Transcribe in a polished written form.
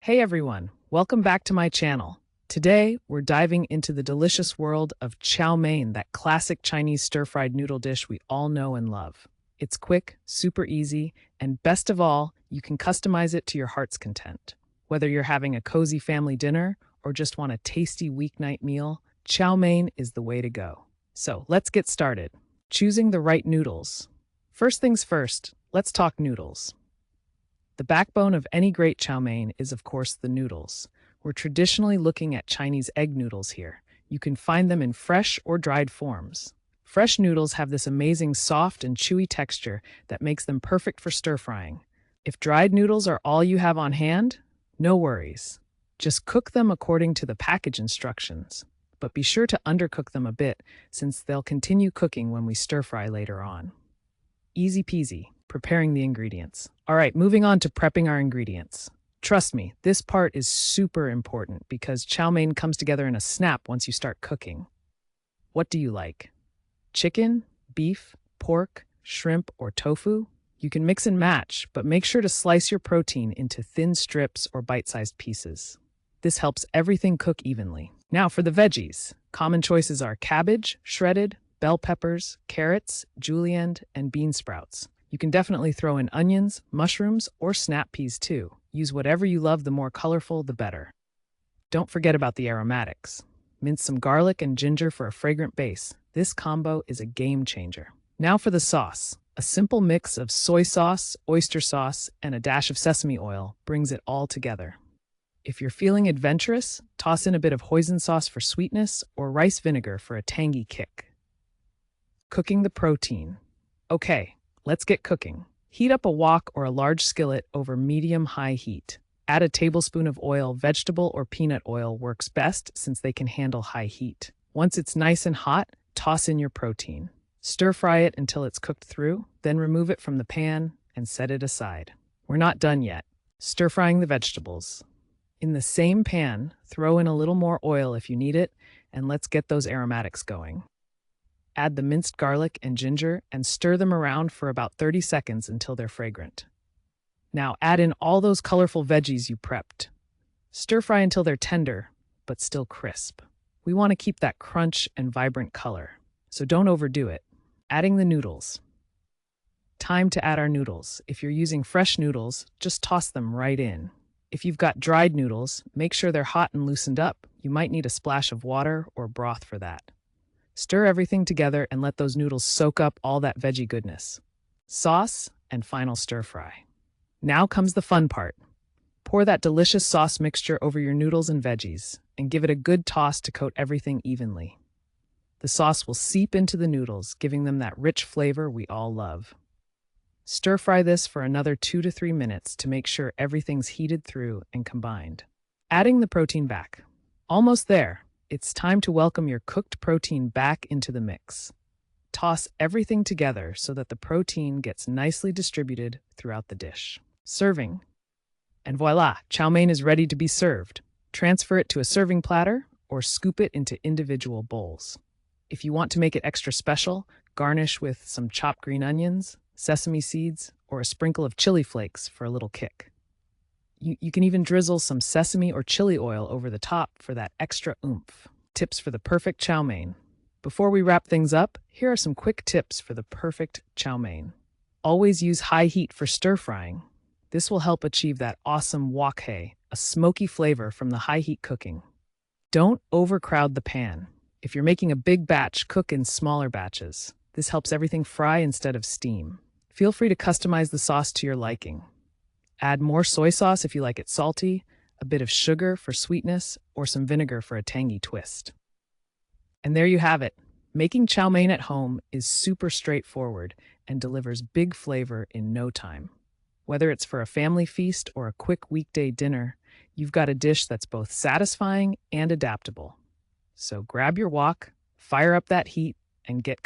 Hey everyone, welcome back to my channel. Today, we're diving into the delicious world of Chow Mein, that classic Chinese stir-fried noodle dish we all know and love. It's quick, super easy, and best of all, you can customize it to your heart's content. Whether you're having a cozy family dinner or just want a tasty weeknight meal, Chow Mein is the way to go. So, let's get started. Choosing the right noodles. First things first, let's talk noodles. The backbone of any great chow mein is, of course, the noodles. We're traditionally looking at Chinese egg noodles here. You can find them in fresh or dried forms. Fresh noodles have this amazing soft and chewy texture that makes them perfect for stir-frying. If dried noodles are all you have on hand, no worries. Just cook them according to the package instructions. But be sure to undercook them a bit, since they'll continue cooking when we stir-fry later on. Easy peasy. Preparing the ingredients. All right, moving on to prepping our ingredients. Trust me, this part is super important because chow mein comes together in a snap once you start cooking. What do you like? Chicken, beef, pork, shrimp, or tofu? You can mix and match, but make sure to slice your protein into thin strips or bite-sized pieces. This helps everything cook evenly. Now for the veggies. Common choices are cabbage, shredded, bell peppers, carrots, julienne, and bean sprouts. You can definitely throw in onions, mushrooms, or snap peas too. Use whatever you love, the more colorful, the better. Don't forget about the aromatics. Mince some garlic and ginger for a fragrant base. This combo is a game changer. Now for the sauce. A simple mix of soy sauce, oyster sauce, and a dash of sesame oil brings it all together. If you're feeling adventurous, toss in a bit of hoisin sauce for sweetness or rice vinegar for a tangy kick. Cooking the protein. Okay. Let's get cooking. Heat up a wok or a large skillet over medium-high heat. Add a tablespoon of oil. Vegetable or peanut oil works best since they can handle high heat. Once it's nice and hot, toss in your protein. Stir-fry it until it's cooked through, then remove it from the pan and set it aside. We're not done yet. Stir-frying the vegetables. In the same pan, throw in a little more oil if you need it, and let's get those aromatics going. Add the minced garlic and ginger and stir them around for about 30 seconds until they're fragrant. Now add in all those colorful veggies you prepped. Stir fry until they're tender, but still crisp. We want to keep that crunch and vibrant color, so don't overdo it. Adding the noodles. Time to add our noodles. If you're using fresh noodles, just toss them right in. If you've got dried noodles, make sure they're hot and loosened up. You might need a splash of water or broth for that. Stir everything together and let those noodles soak up all that veggie goodness. Sauce and final stir fry. Now comes the fun part. Pour that delicious sauce mixture over your noodles and veggies and give it a good toss to coat everything evenly. The sauce will seep into the noodles, giving them that rich flavor we all love. Stir fry this for another 2 to 3 minutes to make sure everything's heated through and combined. Adding the protein back. Almost there. It's time to welcome your cooked protein back into the mix. Toss everything together so that the protein gets nicely distributed throughout the dish. Serving. And voila, chow mein is ready to be served. Transfer it to a serving platter or scoop it into individual bowls. If you want to make it extra special, garnish with some chopped green onions, sesame seeds, or a sprinkle of chili flakes for a little kick. You can even drizzle some sesame or chili oil over the top for that extra oomph. Tips for the perfect chow mein. Before we wrap things up, here are some quick tips for the perfect chow mein. Always use high heat for stir frying. This will help achieve that awesome wok hei, a smoky flavor from the high heat cooking. Don't overcrowd the pan. If you're making a big batch, cook in smaller batches. This helps everything fry instead of steam. Feel free to customize the sauce to your liking. Add more soy sauce if you like it salty, a bit of sugar for sweetness, or some vinegar for a tangy twist. And there you have it. Making chow mein at home is super straightforward and delivers big flavor in no time. Whether it's for a family feast or a quick weekday dinner, you've got a dish that's both satisfying and adaptable. So grab your wok, fire up that heat, and get